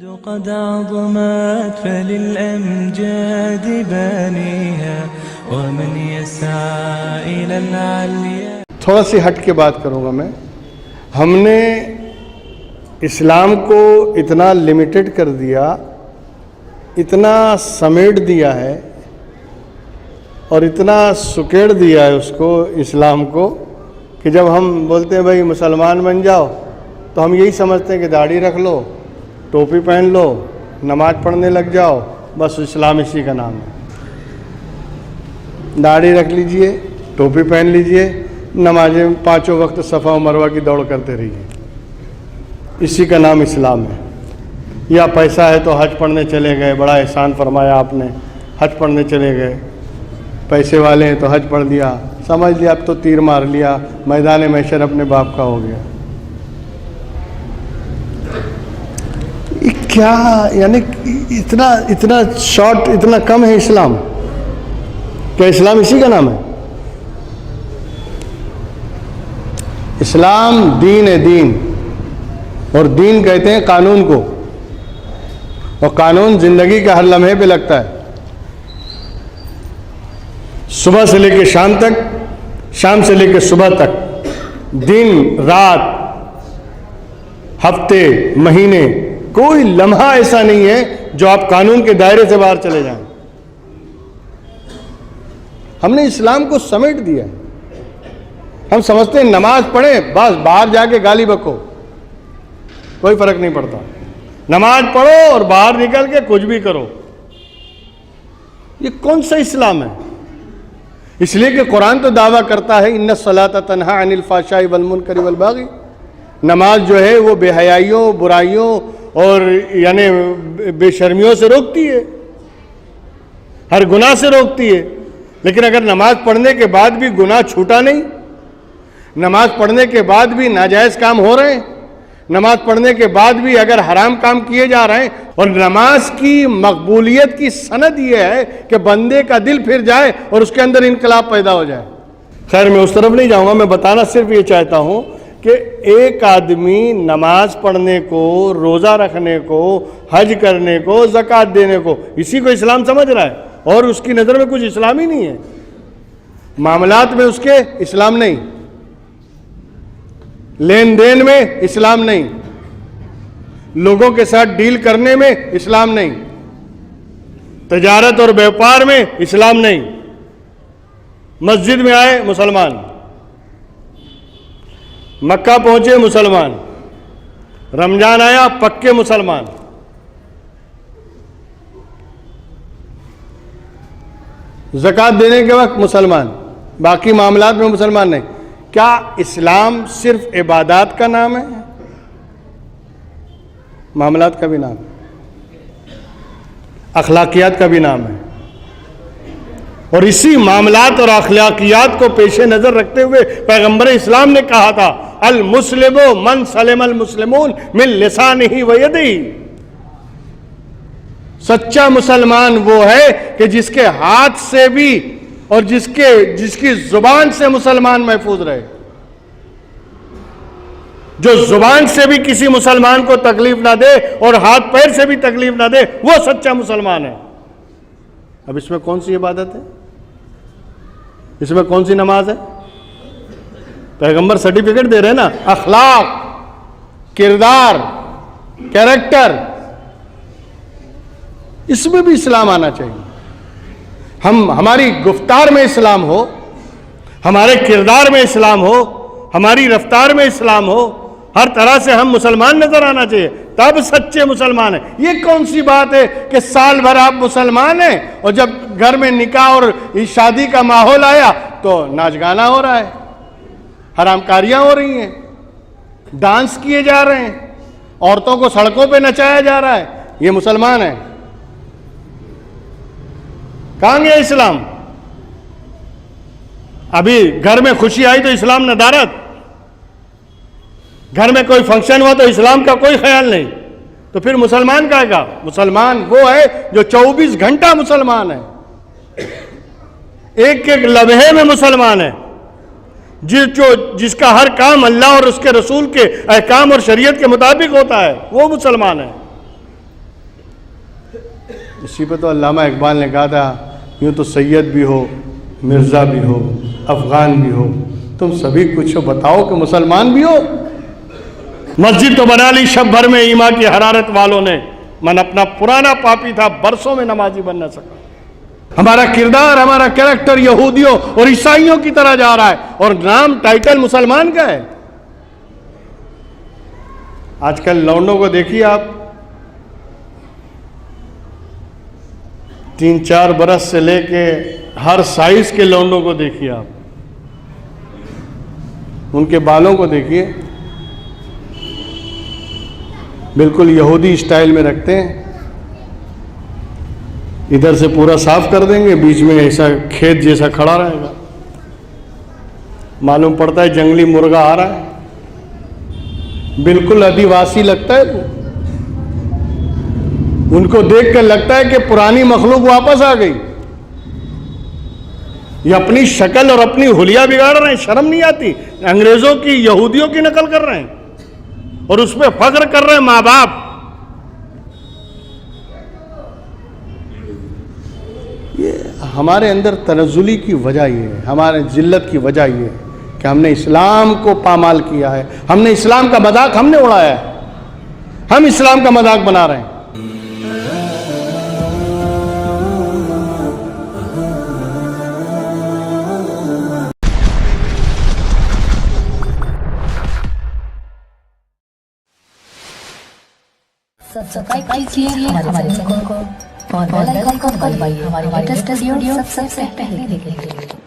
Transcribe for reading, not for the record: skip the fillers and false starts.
قد عظمت فللأمجاد بانيها ومن يسعى إلى العليا. تھوڑا سی ہٹ کے بات کروں گا میں. ہم نے اسلام کو اتنا لمیٹڈ کر دیا، اتنا سمیٹ دیا ہے اور اتنا سکیڑ دیا ہے اس کو، اسلام کو، کہ جب ہم بولتے ہیں بھائی مسلمان بن جاؤ تو ہم یہی سمجھتے ہیں کہ داڑھی رکھ لو، ٹوپی پہن لو، نماز پڑھنے لگ جاؤ، بس اسلام اسی کا نام ہے. داڑھی رکھ لیجئے، ٹوپی پہن لیجئے، نمازیں 5 وقت صفا و مروہ کی دوڑ کرتے رہیے، اسی کا نام اسلام ہے. یا پیسہ ہے تو حج پڑھنے چلے گئے، بڑا احسان فرمایا آپ نے، حج پڑھنے چلے گئے. پیسے والے ہیں تو حج پڑھ لیا، سمجھ لیا اب تو تیر مار لیا، میدان محشر اپنے باپ کا ہو گیا. کیا یعنی اتنا شارٹ، اتنا کم ہے اسلام؟ کیا اسلام اسی کا نام ہے؟ اسلام دین ہے، دین. اور دین کہتے ہیں قانون کو، اور قانون زندگی کے ہر لمحے پہ لگتا ہے. صبح سے لے کے شام تک، شام سے لے کے صبح تک، دن رات، ہفتے مہینے، کوئی لمحہ ایسا نہیں ہے جو آپ قانون کے دائرے سے باہر چلے جائیں. ہم نے اسلام کو سمیٹ دیا ہے. ہم سمجھتے ہیں نماز پڑھیں بس باہر جا کے گالی بکو، کوئی فرق نہیں پڑتا. نماز پڑھو اور باہر نکل کے کچھ بھی کرو. یہ کون سا اسلام ہے؟ اس لیے کہ قرآن تو دعویٰ کرتا ہے ان الصلاۃ تنہی عن الفحشاء والمنکر والبغی. نماز جو ہے وہ بے حیائیوں، برائیوں اور یعنی بے شرمیوں سے روکتی ہے، ہر گناہ سے روکتی ہے. لیکن اگر نماز پڑھنے کے بعد بھی گناہ چھوٹا نہیں، نماز پڑھنے کے بعد بھی ناجائز کام ہو رہے ہیں، نماز پڑھنے کے بعد بھی اگر حرام کام کیے جا رہے ہیں، اور نماز کی مقبولیت کی سند یہ ہے کہ بندے کا دل پھر جائے اور اس کے اندر انقلاب پیدا ہو جائے. خیر میں اس طرف نہیں جاؤں گا، میں بتانا صرف یہ چاہتا ہوں کہ ایک آدمی نماز پڑھنے کو، روزہ رکھنے کو، حج کرنے کو، زکوٰۃ دینے کو، اسی کو اسلام سمجھ رہا ہے، اور اس کی نظر میں کچھ اسلام ہی نہیں ہے. معاملات میں اس کے اسلام نہیں، لین دین میں اسلام نہیں، لوگوں کے ساتھ ڈیل کرنے میں اسلام نہیں، تجارت اور بیوپار میں اسلام نہیں. مسجد میں آئے مسلمان، مکہ پہنچے مسلمان، رمضان آیا پکے مسلمان. زکوٰۃ دینے کے وقت مسلمان، باقی معاملات میں مسلمان نہیں. کیا اسلام صرف عبادات کا نام ہے؟ معاملات کا بھی نام ہے، اخلاقیات کا بھی نام ہے. اور اسی معاملات اور اخلاقیات کو پیش نظر رکھتے ہوئے پیغمبر اسلام نے کہا تھا المسلم من سلم المسلمون من لسانہ و یدہ. سچا مسلمان وہ ہے کہ جس کے ہاتھ سے بھی اور جس کی زبان سے مسلمان محفوظ رہے. جو زبان سے بھی کسی مسلمان کو تکلیف نہ دے اور ہاتھ پیر سے بھی تکلیف نہ دے، وہ سچا مسلمان ہے. اب اس میں کون سی عبادت ہے؟ اس میں کون سی نماز ہے؟ پیغمبر سرٹیفکیٹ دے رہے ہیں نا، اخلاق، کردار، کیریکٹر، اس میں بھی اسلام آنا چاہیے. ہماری گفتار میں اسلام ہو، ہمارے کردار میں اسلام ہو، ہماری رفتار میں اسلام ہو، ہر طرح سے ہم مسلمان نظر آنا چاہیے، تب سچے مسلمان ہیں. یہ کون سی بات ہے کہ سال بھر آپ مسلمان ہیں اور جب گھر میں نکاح اور شادی کا ماحول آیا تو ناچ گانا ہو رہا ہے، حرام کاریاں ہو رہی ہیں، ڈانس کیے جا رہے ہیں، عورتوں کو سڑکوں پہ نچایا جا رہا ہے، یہ مسلمان ہیں؟ کہاں گیا اسلام؟ ابھی گھر میں خوشی آئی تو اسلام ندارت، گھر میں کوئی فنکشن ہوا تو اسلام کا کوئی خیال نہیں. تو پھر مسلمان کہے گا؟ مسلمان وہ ہے جو 24 گھنٹہ مسلمان ہے، ایک ایک لمحے میں مسلمان ہے، جس کا ہر کام اللہ اور اس کے رسول کے احکام اور شریعت کے مطابق ہوتا ہے، وہ مسلمان ہے. اسی پہ تو علامہ اقبال نے کہا تھا یوں تو سید بھی ہو، مرزا بھی ہو، افغان بھی ہو، تم سبھی کچھ ہو، بتاؤ کہ مسلمان بھی ہو۔ مسجد تو بنا لی شب بھر میں ایمان کی حرارت والوں نے، من اپنا پرانا پاپی تھا برسوں میں نمازی بن نہ سکا۔ ہمارا کردار، ہمارا کریکٹر یہودیوں اور عیسائیوں کی طرح جا رہا ہے، اور نام ٹائٹل مسلمان کا ہے۔ آج کل لونڈوں کو دیکھیے آپ، 3-4 برس سے لے کے ہر سائز کے لونڈوں کو دیکھیے آپ، ان کے بالوں کو دیکھیے، بالکل یہودی اسٹائل میں رکھتے ہیں، ادھر سے پورا صاف کر دیں گے، بیچ میں ایسا کھیت جیسا کھڑا رہے گا، معلوم پڑتا ہے جنگلی مرغا آ رہا ہے، بالکل آدیواسی لگتا ہے وہ، ان کو دیکھ کر لگتا ہے کہ پرانی مخلوق واپس آ گئی، یہ اپنی شکل اور اپنی حلیہ بگاڑ رہے ہیں، شرم نہیں آتی، انگریزوں کی یہودیوں کی نقل کر رہے ہیں اور اس پہ فخر کر رہے ہیں ماں باپ۔ یہ ہمارے اندر تنزلی کی وجہ یہ ہے، ہمارے ذلت کی وجہ یہ ہے کہ ہم نے اسلام کو پامال کیا ہے، ہم نے اسلام کا مذاق ہم نے اڑایا ہے، ہم اسلام کا مذاق بنا رہے ہیں۔ سبسکرائب کیجئے ہمارے چینل کو اور بیل آئیکن کو دبائیے ہماری لیٹسٹ ویڈیو سب سے پہلے دیکھنے کے لیے۔